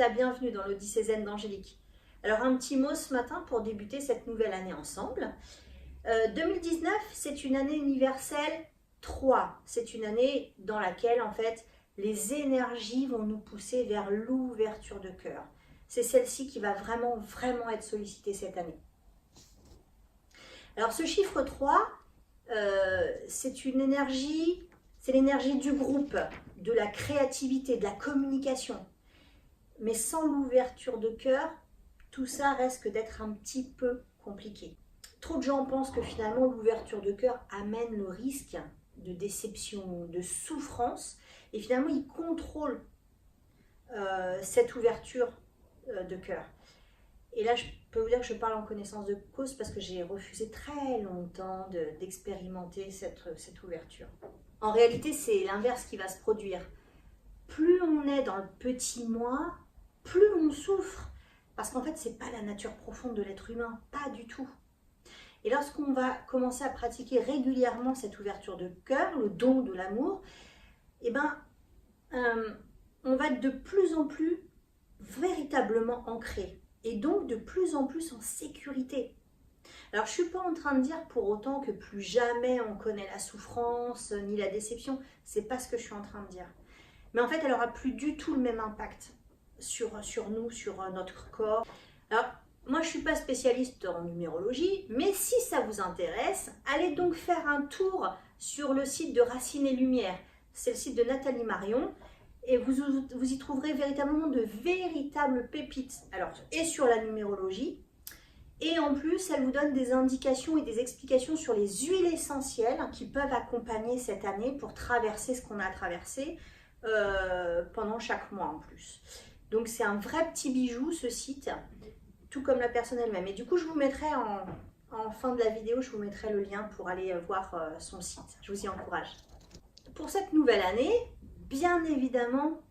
la bienvenue dans l'Odyssée Zen d'Angélique. Alors un petit mot ce matin pour débuter cette nouvelle année ensemble. 2019, c'est une année universelle 3. C'est une année dans laquelle en fait les énergies vont nous pousser vers l'ouverture de cœur. C'est celle-ci qui va vraiment être sollicitée cette année. Alors ce chiffre 3, c'est une énergie, c'est l'énergie du groupe, de la créativité, de la communication. Mais sans l'ouverture de cœur, tout ça risque d'être un petit peu compliqué. Trop de gens pensent que finalement l'ouverture de cœur amène le risque de déception, de souffrance, et finalement ils contrôlent cette ouverture de cœur. Et là, je peux vous dire que je parle en connaissance de cause parce que j'ai refusé très longtemps d'expérimenter cette ouverture. En réalité, c'est l'inverse qui va se produire. Plus on est dans le petit moi, plus on souffre. Parce qu'en fait, ce n'est pas la nature profonde de l'être humain, pas du tout. Et lorsqu'on va commencer à pratiquer régulièrement cette ouverture de cœur, le don de l'amour, eh ben, on va être de plus en plus véritablement ancré. Et donc de plus en plus en sécurité. Alors je ne suis pas en train de dire pour autant que plus jamais on connaît la souffrance ni la déception, c'est pas ce que je suis en train de dire. Mais en fait elle n'aura plus du tout le même impact sur nous, sur notre corps. Alors moi je ne suis pas spécialiste en numérologie, mais si ça vous intéresse, allez donc faire un tour sur le site de Racine et Lumière. C'est le site de Nathalie Marion. Et vous y trouverez véritablement de véritables pépites, alors, et sur la numérologie, et en plus elle vous donne des indications et des explications sur les huiles essentielles qui peuvent accompagner cette année pour traverser ce qu'on a traversé pendant chaque mois en plus. Donc c'est un vrai petit bijou ce site, tout comme la personne elle-même. Et du coup je vous mettrai en fin de la vidéo, je vous mettrai le lien pour aller voir son site. Je vous y encourage. Pour cette nouvelle année, bien évidemment,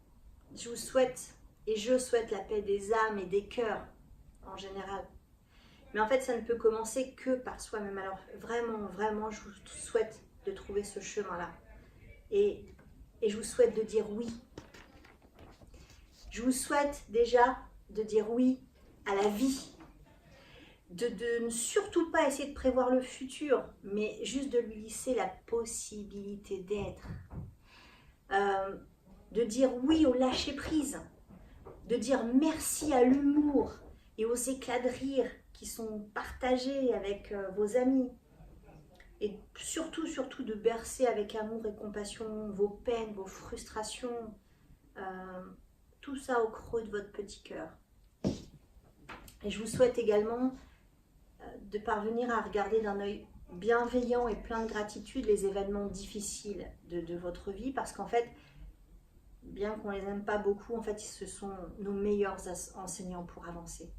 je vous souhaite et je souhaite la paix des âmes et des cœurs en général. Mais en fait, ça ne peut commencer que par soi-même. Alors vraiment, je vous souhaite de trouver ce chemin-là. Et je vous souhaite de dire oui. Je vous souhaite déjà de dire oui à la vie. De ne surtout pas essayer de prévoir le futur, mais juste de lui laisser la possibilité d'être. De dire oui au lâcher-prise, de dire merci à l'humour et aux éclats de rire qui sont partagés avec vos amis. Et surtout de bercer avec amour et compassion vos peines, vos frustrations, tout ça au creux de votre petit cœur. Et je vous souhaite également de parvenir à regarder d'un œil bienveillant et plein de gratitude les événements difficiles de votre vie, parce qu'en fait, bien qu'on ne les aime pas beaucoup, en fait, ce sont nos meilleurs enseignants pour avancer.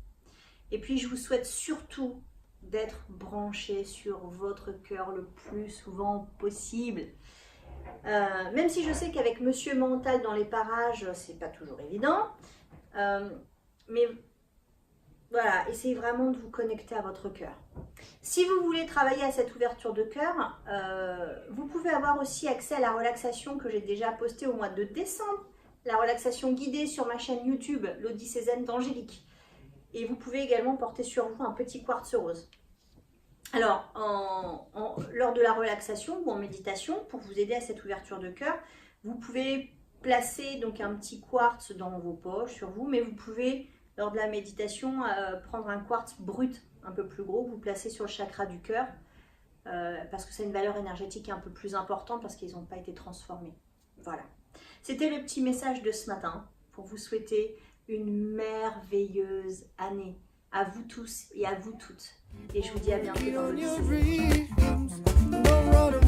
Et puis, je vous souhaite surtout d'être branché sur votre cœur le plus souvent possible. Même si je sais qu'avec Monsieur Mental dans les parages, c'est pas toujours évident. Mais voilà, essayez vraiment de vous connecter à votre cœur. Si vous voulez travailler à cette ouverture de cœur, vous pouvez avoir aussi accès à la relaxation que j'ai déjà postée au mois de décembre, la relaxation guidée sur ma chaîne YouTube, l'Odyssée Zen d'Angélique. Et vous pouvez également porter sur vous un petit quartz rose. Alors, lors de la relaxation ou en méditation, pour vous aider à cette ouverture de cœur, vous pouvez placer donc un petit quartz dans vos poches sur vous, mais vous pouvez, lors de la méditation, prendre un quartz brut un peu plus gros, vous placez sur le chakra du cœur, parce que c'est une valeur énergétique un peu plus importante parce qu'ils n'ont pas été transformés. Voilà. C'était le petit message de ce matin pour vous souhaiter une merveilleuse année à vous tous et à vous toutes. Et je vous dis à bientôt dans le